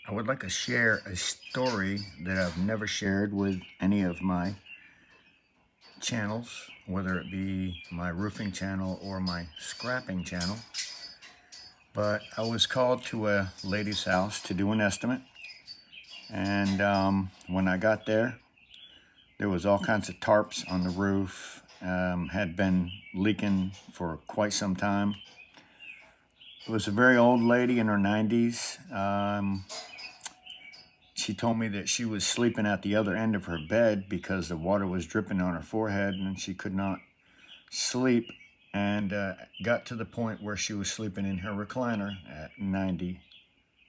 I would like to share a story that I've never shared with any of my channels, whether it be my roofing channel or my scrapping channel. But I was called to a lady's house to do an estimate. And when I got there was all kinds of tarps on the roof, had been leaking for quite some time. It was a very old lady in her 90s. She told me that she was sleeping at the other end of her bed because the water was dripping on her forehead and she could not sleep, and got to the point where she was sleeping in her recliner at 90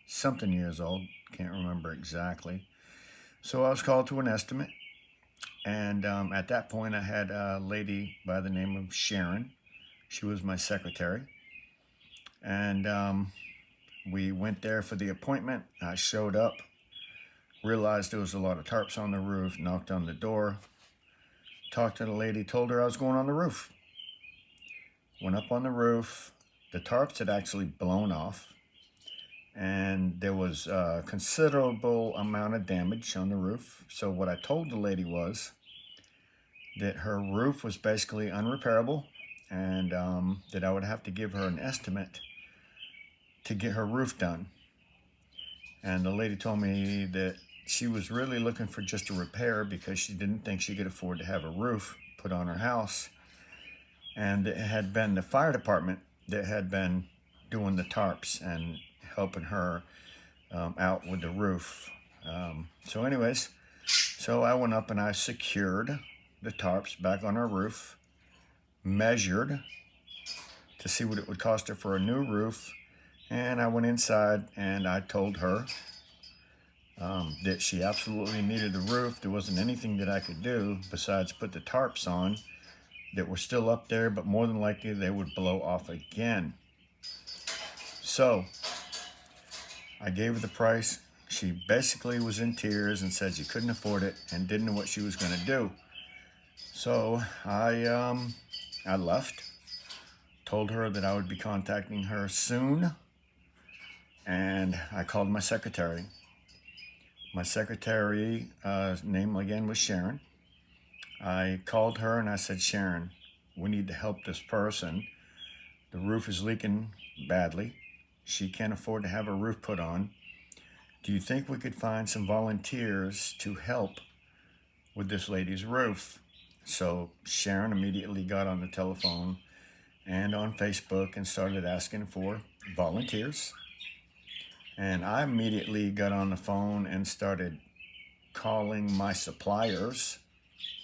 something years old. Can't remember exactly. So I was called to an estimate, and at that point I had a lady by the name of Sharon. She was my secretary, and we went there for the appointment. I showed up, realized there was a lot of tarps on the roof, knocked on the door, talked to the lady, told her I was going on the roof. Went up on the roof. The tarps had actually blown off, and there was a considerable amount of damage on the roof. So what I told the lady was that her roof was basically unrepairable, and that I would have to give her an estimate to get her roof done. And the lady told me that she was really looking for just a repair because she didn't think she could afford to have a roof put on her house. And it had been the fire department that had been doing the tarps and helping her out with the roof. So anyways, so I went up and I secured the tarps back on her roof, measured to see what it would cost her for a new roof, and I went inside and I told her that she absolutely needed a roof. There wasn't anything that I could do besides put the tarps on that were still up there, but more than likely they would blow off again. So I gave her the price. She basically was in tears and said she couldn't afford it and didn't know what she was going to do. So I left, told her that I would be contacting her soon, and I called my secretary. My secretary name again was Sharon. I called her and I said, Sharon, we need to help this person. The roof is leaking badly. She can't afford to have a roof put on. Do you think we could find some volunteers to help with this lady's roof? So Sharon immediately got on the telephone and on Facebook and started asking for volunteers. And I immediately got on the phone and started calling my suppliers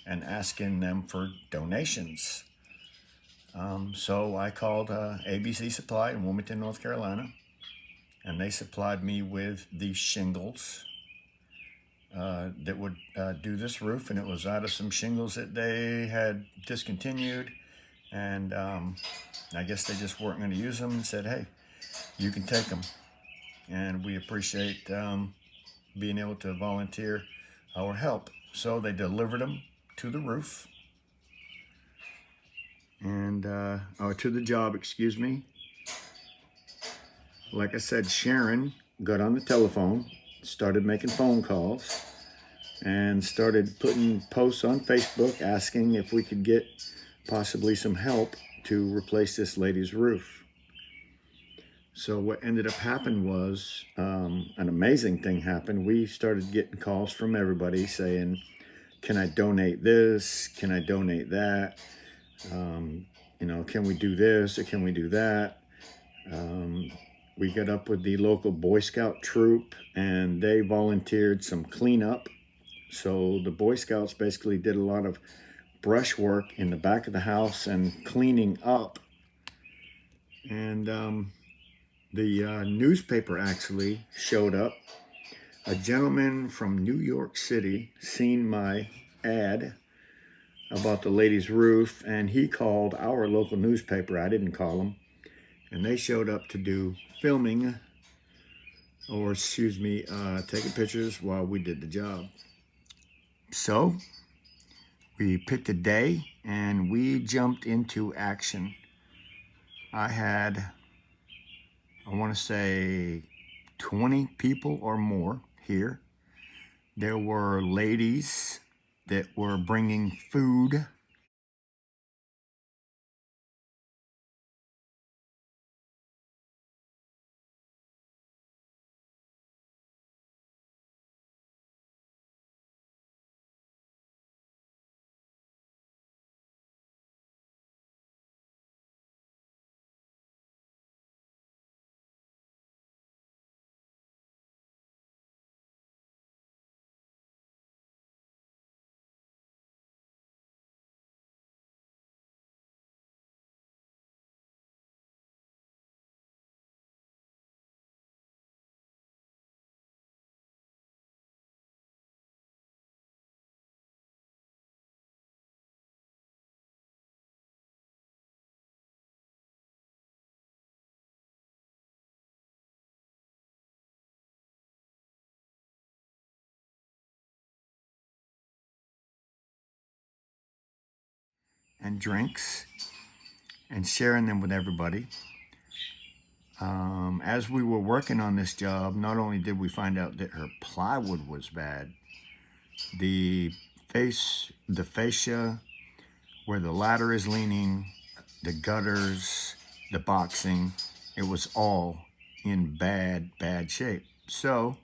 and asking them for donations. So I called ABC Supply in Wilmington, North Carolina, and they supplied me with the shingles that would do this roof, and it was out of some shingles that they had discontinued, and I guess they just weren't going to use them and said, hey, you can take them. And we appreciate being able to volunteer our help. So they delivered them to the roof, and or to the job, excuse me. Like I said, Sharon got on the telephone, started making phone calls, and started putting posts on Facebook asking if we could get possibly some help to replace this lady's roof. So what ended up happening was an amazing thing happened. We started getting calls from everybody saying, can I donate this? Can I donate that? Can we do this or can we do that? We got up with the local Boy Scout troop and they volunteered some cleanup. So the Boy Scouts basically did a lot of brush work in the back of the house and cleaning up. And the newspaper actually showed up. A gentleman from New York City seen my ad about the lady's roof, and he called our local newspaper. I didn't call him. And they showed up to do filming, or taking pictures while we did the job. So we picked a day and we jumped into action. I had, I want to say, 20 people or more here. There were ladies that were bringing food. And drinks and sharing them with everybody. As we were working on this job, not only did we find out that her plywood was bad, the fascia where the ladder is leaning, the gutters, the boxing, it was all in bad shape. So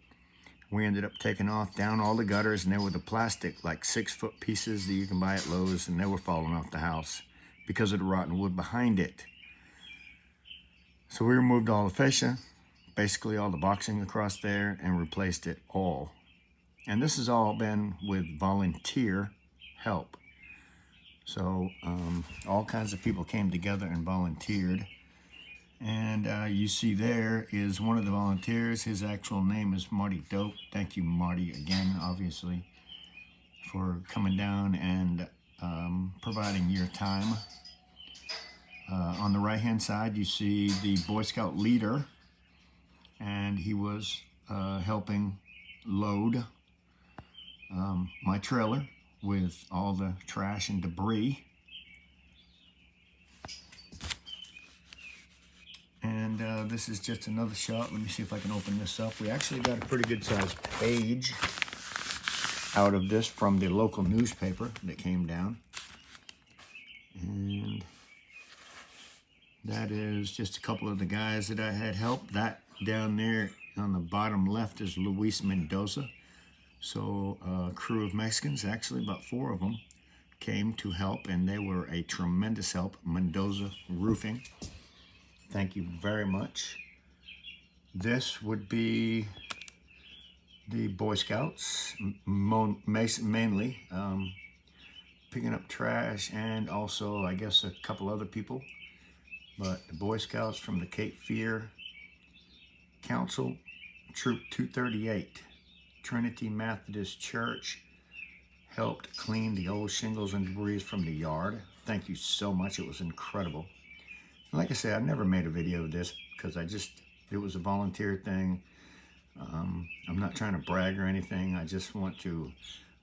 we ended up taking down all the gutters, and they were the plastic, like 6-foot pieces that you can buy at Lowe's, and they were falling off the house because of the rotten wood behind it. So we removed all the fascia, basically all the boxing across there, and replaced it all. And this has all been with volunteer help. So all kinds of people came together and volunteered. And you see there is one of the volunteers. His actual name is Marty Dope. Thank you, Marty, again, obviously, for coming down and providing your time. On the right-hand side, you see the Boy Scout leader, and he was helping load my trailer with all the trash and debris. And this is just another shot. Let me see if I can open this up. We actually got a pretty good sized page out of this from the local newspaper that came down. And that is just a couple of the guys that I had helped. That down there on the bottom left is Luis Mendoza. So a crew of Mexicans, actually about 4 of them, came to help, and they were a tremendous help. Mendoza Roofing. Thank you very much. This would be the Boy Scouts, mainly, picking up trash, and also, I guess, a couple other people. But the Boy Scouts from the Cape Fear Council, Troop 238, Trinity Methodist Church, helped clean the old shingles and debris from the yard. Thank you so much. It was incredible. Like I said, I never made a video of this because it was a volunteer thing. I'm not trying to brag or anything. I just want to,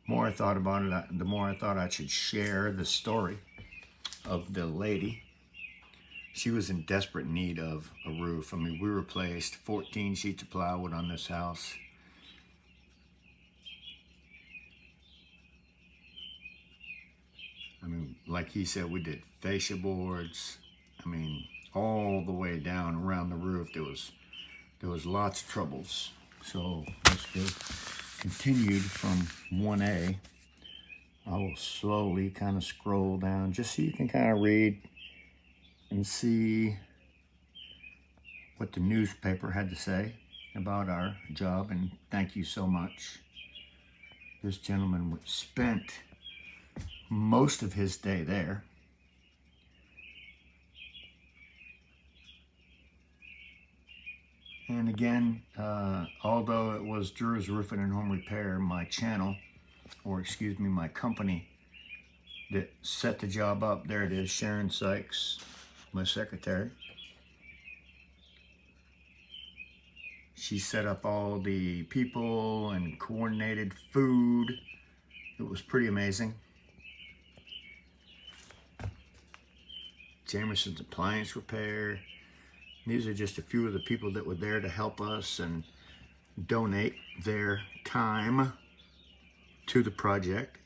the more I thought about it, the more I thought I should share the story of the lady. She was in desperate need of a roof. I mean, we replaced 14 sheets of plywood on this house. I mean, like he said, we did fascia boards. I mean, all the way down around the roof, there was lots of troubles. So let's go continued from 1A. I will slowly kind of scroll down just so you can kind of read and see what the newspaper had to say about our job. And thank you so much. This gentleman spent most of his day there. And again, although it was Drew's Roofing and Home Repair, my channel, or excuse me, my company that set the job up, there it is, Sharon Sykes, my secretary. She set up all the people and coordinated food. It was pretty amazing. Jameson's Appliance Repair. These are just a few of the people that were there to help us, and donate their time to the project.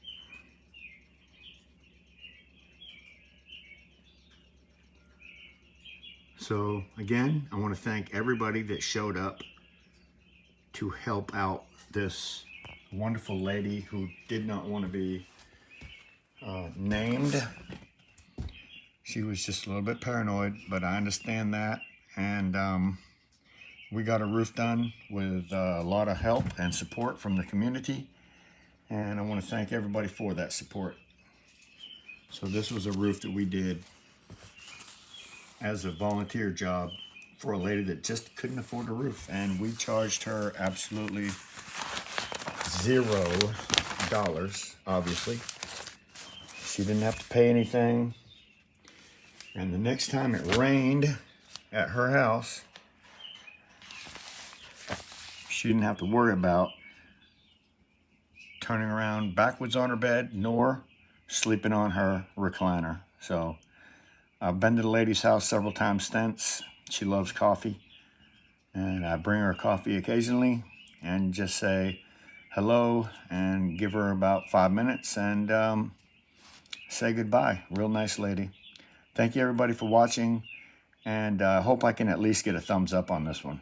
So again, I want to thank everybody that showed up to help out this wonderful lady who did not want to be named. She was just a little bit paranoid, but I understand that. And we got a roof done with a lot of help and support from the community. And I want to thank everybody for that support. So this was a roof that we did as a volunteer job for a lady that just couldn't afford a roof. And we charged her absolutely $0, obviously. She didn't have to pay anything. And the next time it rained at her house, she didn't have to worry about turning around backwards on her bed nor sleeping on her recliner. So I've been to the lady's house several times since. She loves coffee, and I bring her coffee occasionally and just say hello and give her about 5 minutes and say goodbye. Real nice lady. Thank you everybody for watching, and I hope I can at least get a thumbs up on this one.